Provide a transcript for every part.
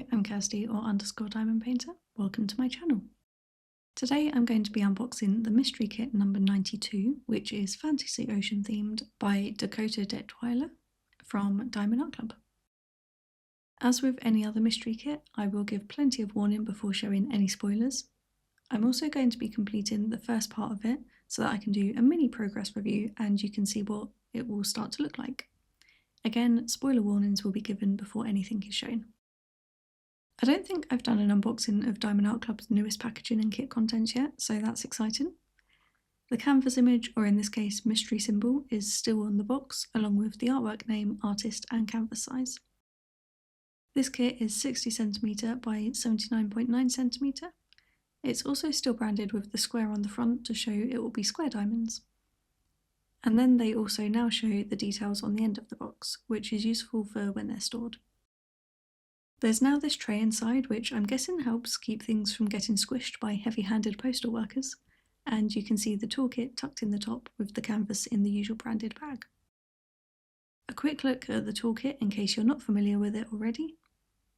Hi, I'm Kirsty or _Diamond Painter. Welcome to my channel. Today I'm going to be unboxing the mystery kit number 92, which is Fantasy Ocean themed by Dakota Daetwiler from Diamond Art Club. As with any other mystery kit, I will give plenty of warning before showing any spoilers. I'm also going to be completing the first part of it so that I can do a mini progress review and you can see what it will start to look like. Again, spoiler warnings will be given before anything is shown. I don't think I've done an unboxing of Diamond Art Club's newest packaging and kit contents yet, so that's exciting. The canvas image, or in this case mystery symbol, is still on the box, along with the artwork name, artist and canvas size. This kit is 60cm by 79.9cm. It's also still branded with the square on the front to show it will be square diamonds. And then they also now show the details on the end of the box, which is useful for when they're stored. There's now this tray inside, which I'm guessing helps keep things from getting squished by heavy-handed postal workers, and you can see the toolkit tucked in the top with the canvas in the usual branded bag. A quick look at the toolkit in case you're not familiar with it already.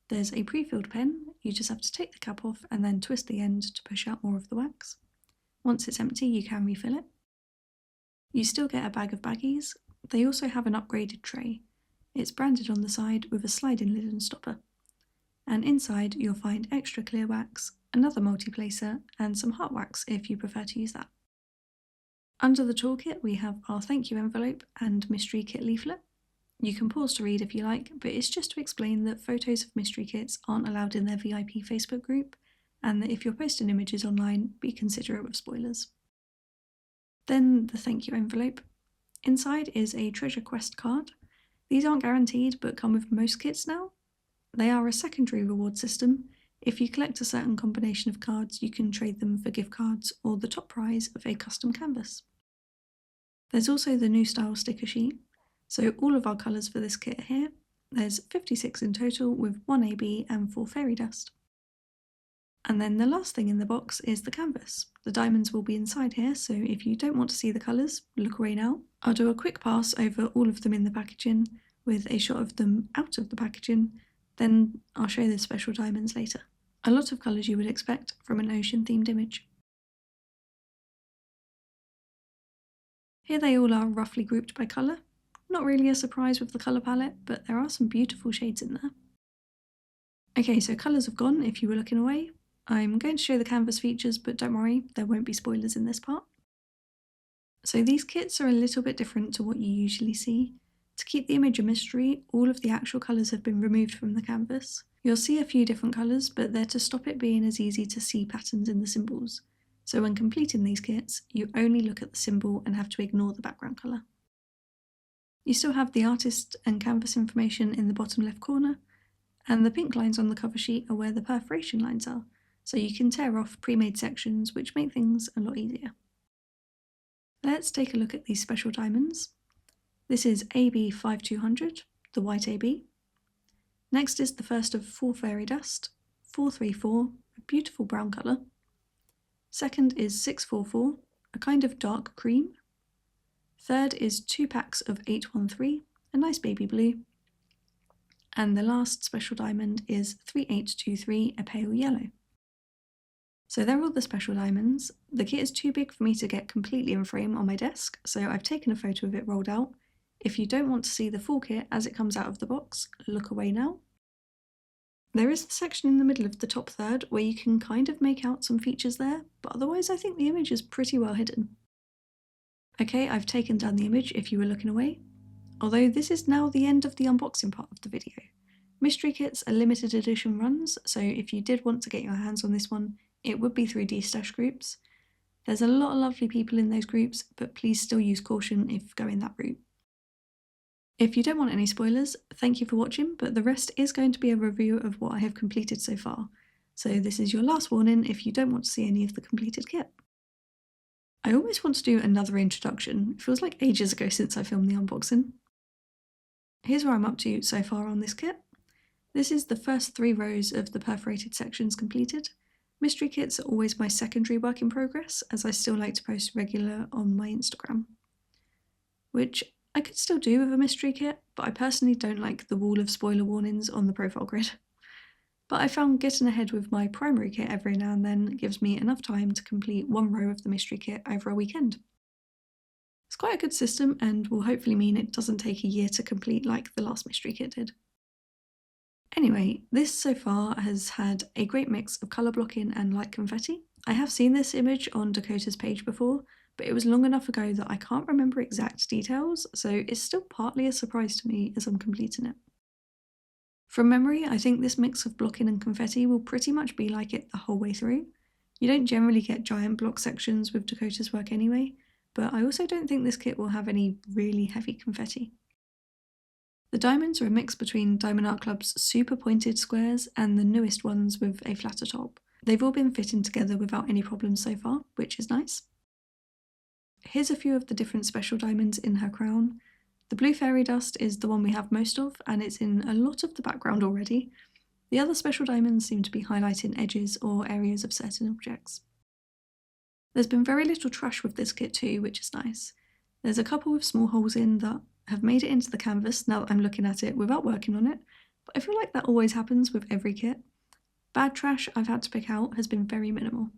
There's a pre-filled pen, you just have to take the cap off and then twist the end to push out more of the wax. Once it's empty you can refill it. You still get a bag of baggies. They also have an upgraded tray. It's branded on the side with a sliding lid and stopper. And inside you'll find extra clear wax, another multi-placer, and some heart wax if you prefer to use that. Under the toolkit we have our thank you envelope and mystery kit leaflet. You can pause to read if you like, but it's just to explain that photos of mystery kits aren't allowed in their VIP Facebook group, and that if you're posting images online, be considerate of spoilers. Then the thank you envelope. Inside is a treasure quest card. These aren't guaranteed but come with most kits now. They are a secondary reward system. If you collect a certain combination of cards, you can trade them for gift cards or the top prize of a custom canvas. There's also the new style sticker sheet. So all of our colours for this kit are here. There's 56 in total with 1 AB and 4 fairy dust. And then the last thing in the box is the canvas. The diamonds will be inside here, so if you don't want to see the colours, look away now. I'll do a quick pass over all of them in the packaging with a shot of them out of the packaging. Then I'll show the special diamonds later. A lot of colours you would expect from an ocean themed image. Here they all are roughly grouped by colour. Not really a surprise with the colour palette, but there are some beautiful shades in there. Okay, so colours have gone if you were looking away. I'm going to show the canvas features, but don't worry, there won't be spoilers in this part. So these kits are a little bit different to what you usually see. To keep the image a mystery, all of the actual colours have been removed from the canvas. You'll see a few different colours, but they're to stop it being as easy to see patterns in the symbols. So when completing these kits, you only look at the symbol and have to ignore the background colour. You still have the artist and canvas information in the bottom left corner, and the pink lines on the cover sheet are where the perforation lines are, so you can tear off pre-made sections, which make things a lot easier. Let's take a look at these special diamonds. This is AB 5200, the white AB. Next is the first of 4 fairy dust, 434, a beautiful brown colour. Second is 644, a kind of dark cream. Third is 2 packs of 813, a nice baby blue. And the last special diamond is 3823, a pale yellow. So they're all the special diamonds. The kit is too big for me to get completely in frame on my desk, so I've taken a photo of it rolled out. If you don't want to see the full kit as it comes out of the box, look away now. There is a section in the middle of the top third where you can kind of make out some features there, but otherwise I think the image is pretty well hidden. Okay, I've taken down the image if you were looking away. Although this is now the end of the unboxing part of the video. Mystery kits are limited edition runs, so if you did want to get your hands on this one, it would be through D-stash groups. There's a lot of lovely people in those groups, but please still use caution if going that route. If you don't want any spoilers, thank you for watching, but the rest is going to be a review of what I have completed so far. So this is your last warning if you don't want to see any of the completed kit. I almost want to do another introduction. It feels like ages ago since I filmed the unboxing. Here's where I'm up to so far on this kit. This is the first 3 rows of the perforated sections completed. Mystery kits are always my secondary work in progress, as I still like to post regular on my Instagram. Which I could still do with a mystery kit, but I personally don't like the wall of spoiler warnings on the profile grid. but I found getting ahead with my primary kit every now and then gives me enough time to complete one row of the mystery kit over a weekend. It's quite a good system and will hopefully mean it doesn't take a year to complete like the last mystery kit did. Anyway, this so far has had a great mix of colour blocking and light confetti. I have seen this image on Dakota's page before, but it was long enough ago that I can't remember exact details, so it's still partly a surprise to me as I'm completing it. From memory, I think this mix of blocking and confetti will pretty much be like it the whole way through. You don't generally get giant block sections with Dakota's work anyway, but I also don't think this kit will have any really heavy confetti. The diamonds are a mix between Diamond Art Club's super pointed squares and the newest ones with a flatter top. They've all been fitting together without any problems so far, which is nice. Here's a few of the different special diamonds in her crown. The blue fairy dust is the one we have most of, and it's in a lot of the background already. The other special diamonds seem to be highlighting edges or areas of certain objects. There's been very little trash with this kit too, which is nice. There's a couple with small holes in that have made it into the canvas now that I'm looking at it without working on it, but I feel like that always happens with every kit. Bad trash I've had to pick out has been very minimal.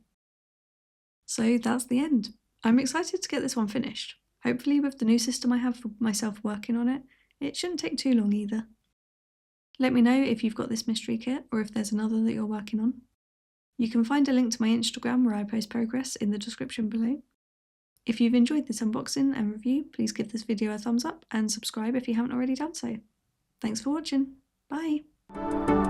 So that's the end. I'm excited to get this one finished. Hopefully with the new system I have for myself working on it, it shouldn't take too long either. Let me know if you've got this mystery kit or if there's another that you're working on. You can find a link to my Instagram where I post progress in the description below. If you've enjoyed this unboxing and review, please give this video a thumbs up and subscribe if you haven't already done so. Thanks for watching. Bye!